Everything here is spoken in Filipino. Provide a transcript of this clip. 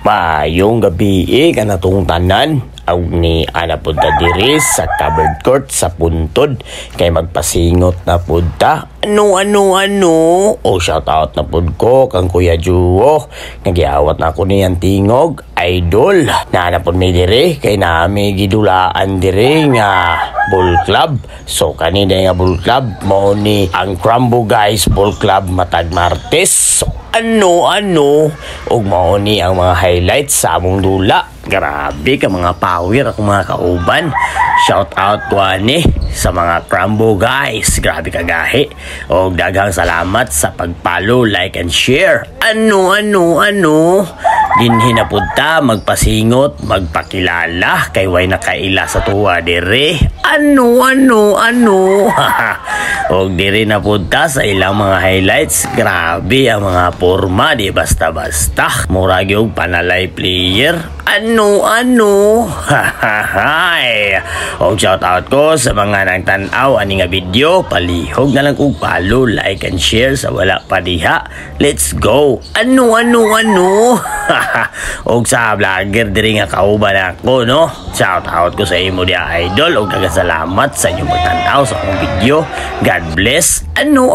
Mayong gabi ka natong tanan. Ni ana punta diri sa covered court sa Puntod kay magpasingot na punta. Ano o shout out na pud ko kang Kuya Juo nagiawat na ako niyang tingog idol na pud may diri kay nami gidulaan diri nga ball club. So kanina nga ball club mao ni ang Crumbo Guys Ball Club matag Martes. So ano ug mao ni ang mga highlights sa among dula. Grabe ka mga power ako mga kauban. Shout out ko ani sa mga Crumbo Guys. Grabe ka gahi. O daghang salamat sa pag-follow, like and share. Ano. Dinhi na punta magpasingot, magpakilala kay way nakaila sa tuwa dire. Ano. Og diri na punta sa ilang mga highlights. Grabe ang mga forma di basta-basta. Murag yung panalay player. Ano. Og shout out ko sa mga nagtanaw ani nga video. Palihog na lang og follow, like and share sa wala pa diha. Let's go. Ano. Og sa vlogger diri nga kauban ako no. Shout out ko sa imo dia idol og daghang salamat sa inyong pagtanaw sa akong video. God bless. Ano.